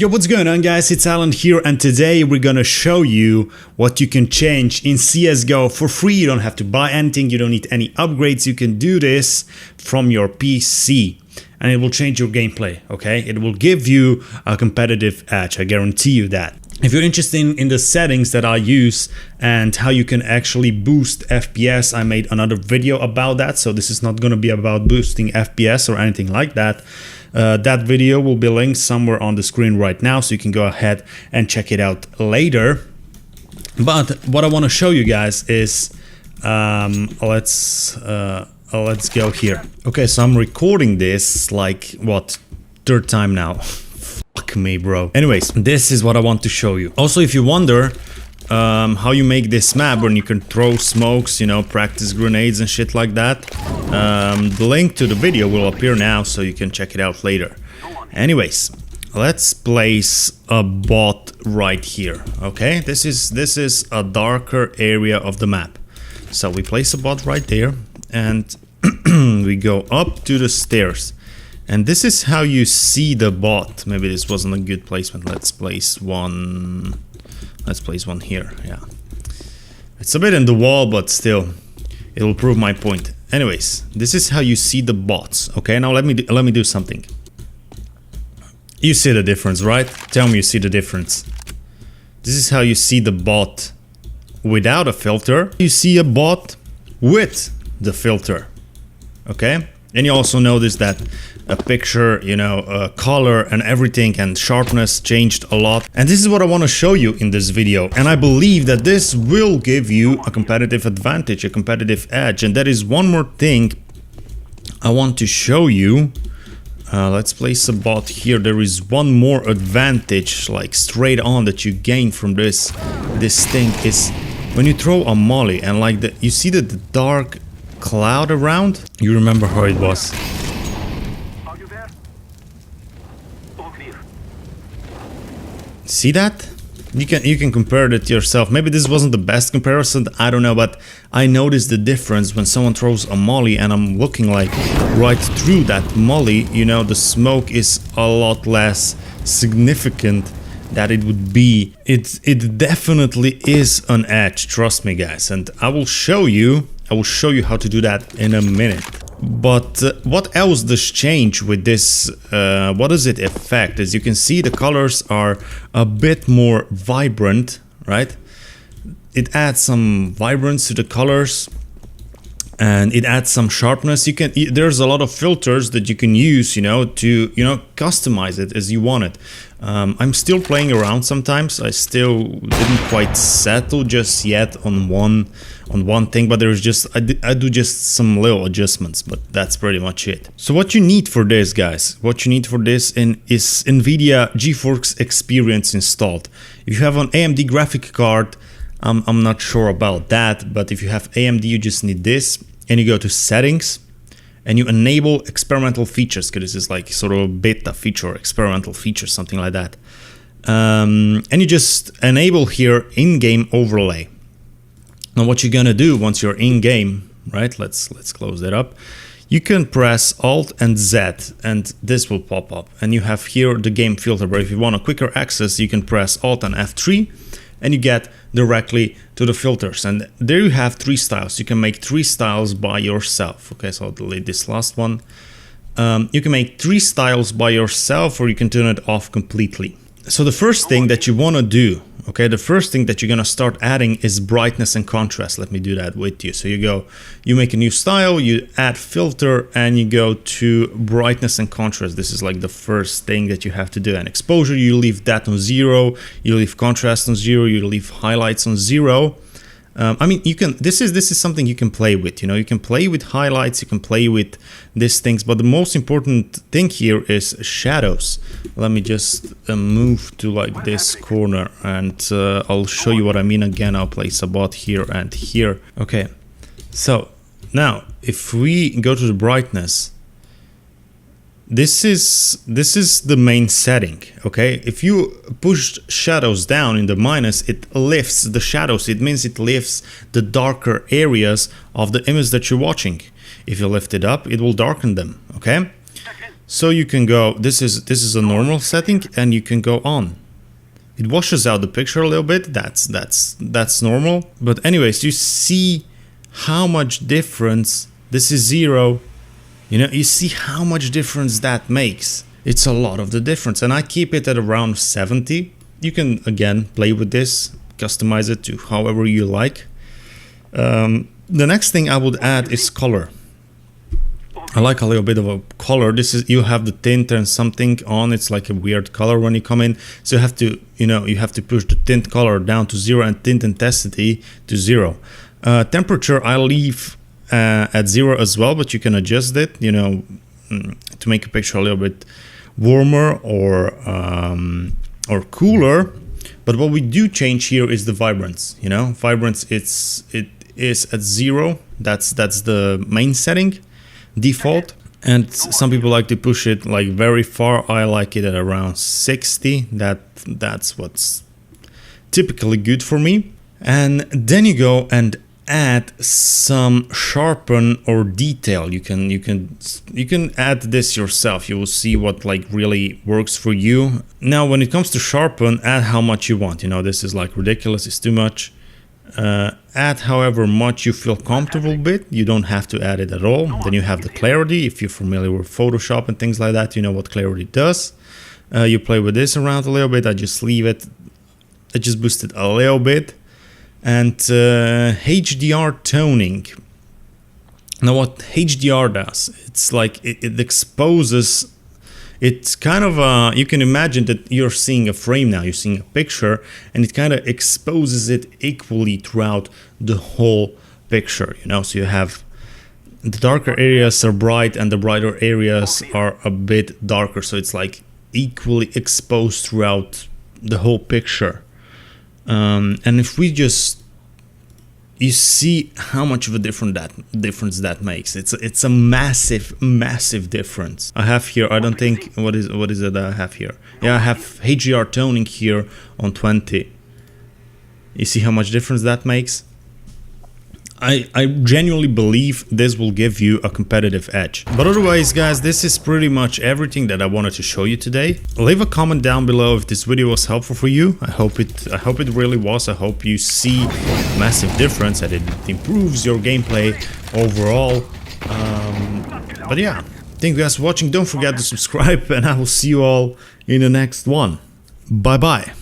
Yo, what's going on guys, it's Alan here, and today we're gonna show you what you can change in CSGO for free. You don't have to buy anything, you don't need any upgrades, you can do this from your PC and it will change your gameplay, okay? It will give you a competitive edge, I guarantee you that. If you're interested in the settings that I use and how you can actually boost FPS, I made another video about that, so this is not gonna be about boosting FPS or anything like that. That video will be linked somewhere on the screen right now, so you can go ahead and check it out later. But what I want to show you guys is let's go here. Okay, so I'm recording this like what, third time now. Fuck me, bro. Anyways, this is what I want to show you. Also, if you wonder how you make this map when you can throw smokes, you know, practice grenades and shit like that, the link to the video will appear now, so you can check it out later. Anyways, let's place a bot right here. Okay, this is a darker area of the map, so we place a bot right there and we go up to the stairs, and this is how you see the bot. Maybe this wasn't a good placement. Let's place one here. Yeah, it's a bit in the wall, but still it'll prove my point. Anyways, this is how you see the bots. Okay, now let me do something. You see the difference, right? Tell me you see the difference. This is how you see the bot without a filter. You see a bot with the filter. Okay, and you also notice that a picture, you know, color and everything and sharpness changed a lot. And this is what I want to show you in this video. And I believe that this will give you a competitive advantage, a competitive edge. And there is one more thing I want to show you. Let's place a bot here. There is one more advantage, like straight on, that you gain from this thing is when you throw a molly and like you see the dark cloud around. You remember how it was. See that? You can compare it to yourself. Maybe this wasn't the best comparison, I don't know, but I noticed the difference when someone throws a molly and I'm looking like right through that molly. You know, the smoke is a lot less significant that it would be. It definitely is an edge, trust me guys, and I will show you how to do that in a minute. But what else does change with this? What does it affect? As you can see, the colors are a bit more vibrant, right? It adds some vibrance to the colors and it adds some sharpness. There's a lot of filters that you can use, you know, to customize it as you want it. I'm still playing around sometimes. I still didn't quite settle just yet on one thing, but there's just I do just some little adjustments, but that's pretty much it. So what you need for this, guys, what you need for this is NVIDIA GeForce Experience installed. If you have an AMD graphic card, I'm not sure about that, but if you have AMD, you just need this, and you go to settings and you enable experimental features, because this is like sort of a beta feature or experimental feature, something like that. And you just enable here in-game overlay. Now what you're gonna do once you're in-game, right? Let's close that up. You can press Alt and Z and this will pop up, and you have here the game filter. But if you want a quicker access, you can press Alt and F3 and you get directly to the filters. And there you have 3 styles. You can make 3 styles by yourself. Okay, so I'll delete this last one. You can make 3 styles by yourself, or you can turn it off completely. So the first thing that you want to do, okay, the first thing that you're gonna start adding is brightness and contrast. Let me do that with you. So you make a new style, you add filter, and you go to brightness and contrast. This is like the first thing that you have to do. And exposure, you leave that on 0, you leave contrast on 0, you leave highlights on 0. I mean, you can. This is something you can play with. You know, you can play with highlights, you can play with these things. But the most important thing here is shadows. Let me just move to like this corner, and I'll show you what I mean. Again, I'll place a bot here and here. Okay, so now if we go to the brightness, this is the main setting. Okay, if you push shadows down in the minus, it lifts the shadows. It means it lifts the darker areas of the image that you're watching. If you lift it up, it will darken them. Okay, So you can go, this is a normal setting, and you can go on. It washes out the picture a little bit, that's normal. But anyways, you see how much difference, this is 0, you know, you see how much difference that makes. It's a lot of the difference, and I keep it at around 70. You can again play with this, customize it to however you like. The next thing I would add is color. I like a little bit of a color. This is, you have the tint and something on, it's like a weird color when you come in. So you have to, you know, you have to push the tint color down to 0 and tint intensity to 0. Temperature I leave at 0 as well, but you can adjust it, you know, to make a picture a little bit warmer or cooler. But what we do change here is the vibrance, you know, vibrance, it is at 0. That's the main setting, default. And some people like to push it like very far. I like it at around 60. That's what's typically good for me. And then you go and add some sharpen or detail. You can add this yourself. You will see what like really works for you. Now when it comes to sharpen, add how much you want. You know, this is like ridiculous, it's too much. Add however much you feel comfortable with. You don't have to add it at all. Then you have the clarity. If you're familiar with Photoshop and things like that, you know what clarity does. You play with this around a little bit. I just leave it, I just boost it a little bit. And HDR toning. Now what HDR does, it's like it exposes, it's kind of you can imagine that you're seeing a frame now, you're seeing a picture, and it kind of exposes it equally throughout the whole picture, you know. So you have the darker areas are bright and the brighter areas are a bit darker, so it's like equally exposed throughout the whole picture. And if we just, you see how much of a difference that makes. It's a massive difference. I have here, I don't think, what is it that I have here? Yeah, I have HDR toning here on 20. You see how much difference that makes? I genuinely believe this will give you a competitive edge. But otherwise, guys, this is pretty much everything that I wanted to show you today. Leave a comment down below if this video was helpful for you. I hope it really was. I hope you see a massive difference, that it improves your gameplay overall. But yeah, thank you guys for watching. Don't forget to subscribe, and I will see you all in the next one. Bye bye.